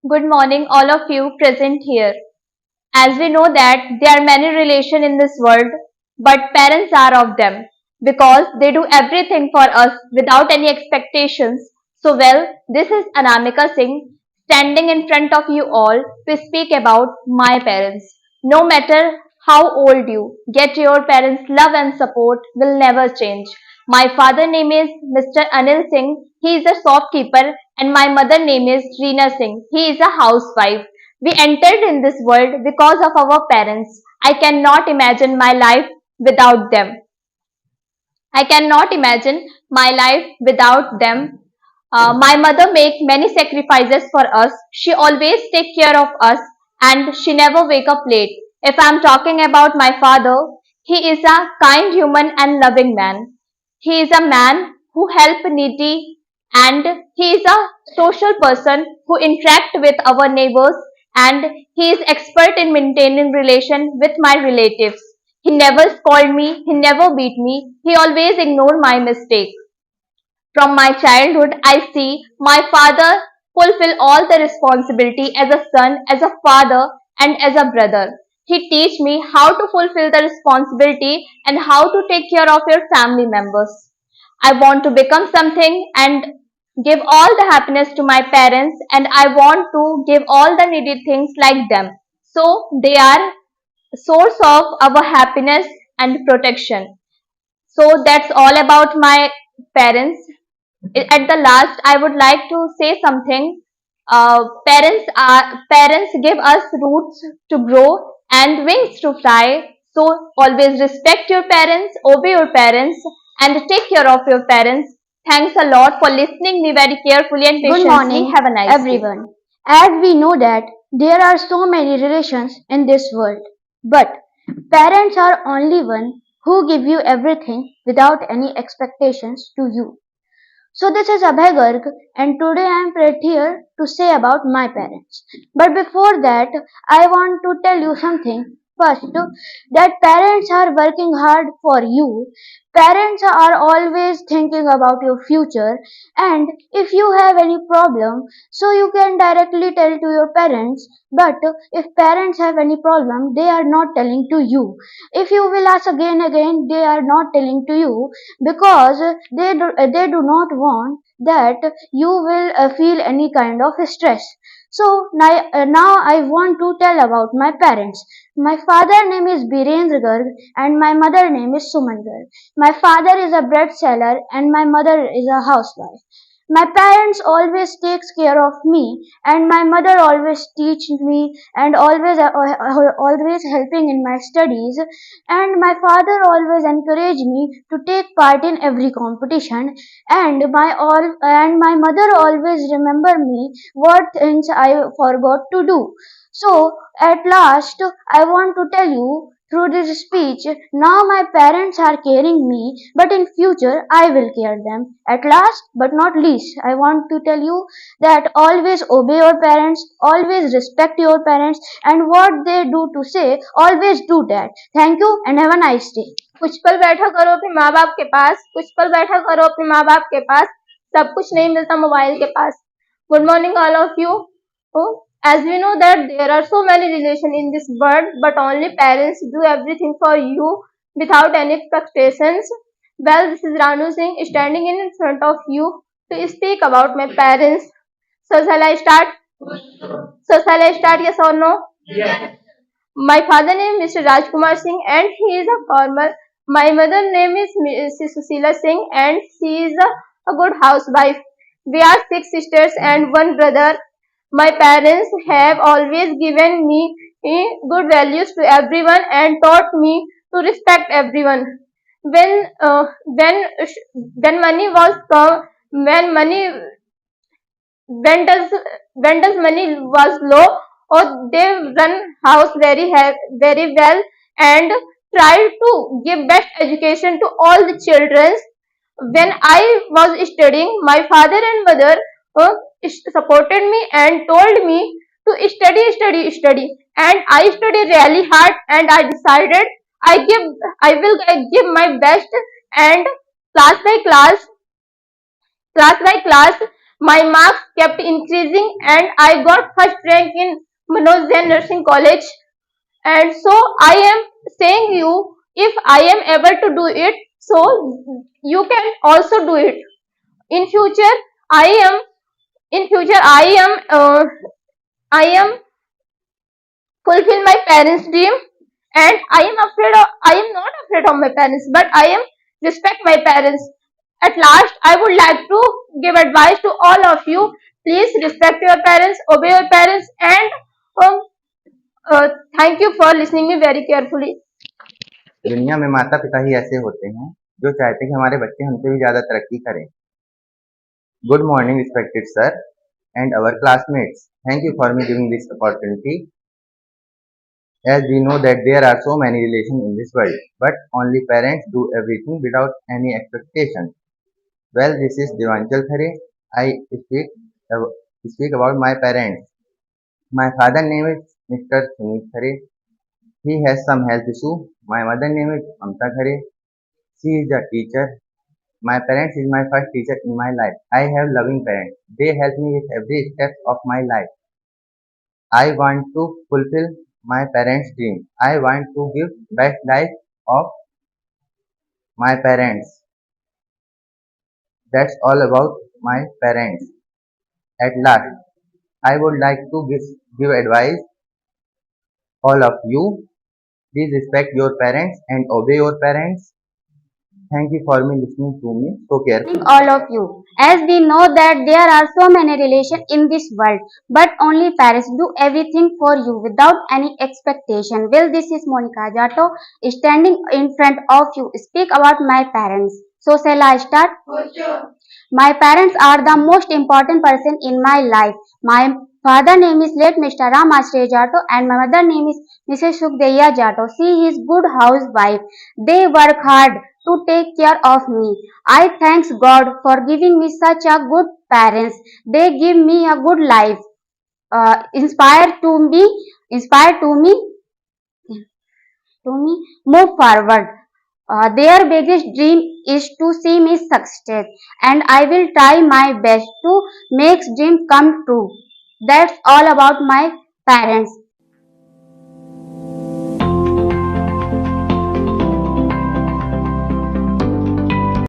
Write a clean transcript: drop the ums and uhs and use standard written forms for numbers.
Good morning, all of you present here. As we know that there are many relations in this world, but parents are of them because they do everything for us without any expectations. So, this is Anamika Singh standing in front of you all to speak about my parents. No matter how old you get, your parents' love and support will never change. My father name is Mr. Anil Singh. He is a shopkeeper, and my mother name is Reena Singh. He is a housewife. We entered in this world because of our parents. I cannot imagine my life without them. I cannot imagine my life without them. My mother makes many sacrifices for us. She always takes care of us and she never wake up late. If I'm talking about my father, he is a kind human and loving man. He is a man who help needy and he is a social person who interact with our neighbors and he is expert in maintaining relation with my relatives. He never scolded me, he never beat me, he always ignored my mistake. From my childhood, I see my father fulfill all the responsibility as a son, as a father, and as a brother. He teach me how to fulfill the responsibility and how to take care of your family members. I want to become something and give all the happiness to my parents, and I want to give all the needed things like them. So they are source of our happiness and protection. So that's all about my parents. At the last, I would like to say something. Parents give us roots to grow and wings to fly. So always respect your parents, obey your parents, and take care of your parents. Thanks a lot for listening me very carefully and Good patiently. morning, Have a nice day. everyone. As we know that there are so many relations in this world, but parents are only one who give you everything without any expectations to you. So this is Abhay Garg and today I am brought here to say about my parents. But before that, I want to tell you something. First, that parents are working hard for you. Parents are always thinking about your future, and if you have any problem, so you can directly tell to your parents. But if parents have any problem, they are not telling to you. If you will ask again, they are not telling to you because they do not want that you will feel any kind of stress. So now I want to tell about my parents. My father name is Birendra Garg and my mother name is Suman Garg. My father is a bread seller and my mother is a housewife. My parents always takes care of me and my mother always teach me and always helping in my studies, and my father always encouraged me to take part in every competition, and my mother always remember me what things I forgot to do. So at last I want to tell you through this speech, now my parents are caring me, but in future I will care them. At last but not least, I want to tell you that always obey your parents, always respect your parents, and what they do to say, always do that. Thank you and have a nice day. कुछ पल बैठा करो अपने माँ बाप के पास, कुछ पल बैठा करो अपने माँ बाप के पास, सब कुछ नहीं मिलता मोबाइल के पास. Good morning all of you. Oh, as we know that there are so many relations in this world, but only parents do everything for you without any expectations. Well, this is Ranu Singh standing in front of you to speak about my parents. So shall I start? So shall I start? Yes or no? My father name is Mr. Rajkumar Singh and he is a farmer. My mother name is Mrs. Susila Singh and she is a good housewife. We are six sisters and one brother. My parents have always given me good values to everyone and taught me to respect everyone. When uh, when when money was come, when money when does money was low, or they run house very well and try to give best education to all the children. When I was studying, my father and mother uh, supported me and told me to study, and I studied really hard and I decided I will give my best, and class by class class by class My marks kept increasing and I got first rank in Manoj Jain Nursing College. And so I am saying you, if I am able to do it, so you can also do it. In future, I am in future I am fulfill my parents' dream, and I am not afraid of my parents, but I am respect my parents. At last, I would like to give advice to all of you. Please respect your parents, obey your parents, and um, thank you for listening me very carefully. दुनिया में माता पिता ही ऐसे होते हैं जो चाहते हैं कि हमारे बच्चे हमसे भी ज्यादा तरक्की करें। Good morning respected sir and our classmates. Thank you for me giving this opportunity. As we know that there are so many relations in this world, but only parents do everything without any expectation. Well, this is Devanchal Khare. I speak about my parents. My father name is Mr. Sunit Khare. He has some health issue. My mother name is Amta Khare. She is a teacher. My parents is my first teacher in my life. I have loving parents. They help me with every step of my life. I want to fulfill my parents' dream. I want to give best life of my parents. That's all about my parents. At last, I would like to give advice all of you. Please respect your parents and obey your parents. Thank you for me listening to me so carefully. All of you, as we know that there are so many relations in this world, but only parents do everything for you without any expectation. Well, this is Monica Jato standing in front of you. Speak about my parents. So, shall I start? My parents are the most important person in my life. My father name is late Mr. Ram Ashray Jato and my mother name is Mrs. Sukhdeya Jato. She is good housewife. They work hard to take care of me. I thanks God for giving me such a good parents. They give me a good life. Inspire to me move forward. Their biggest dream is to see me succeed, and I will try my best to make dream come true. That's all about my parents.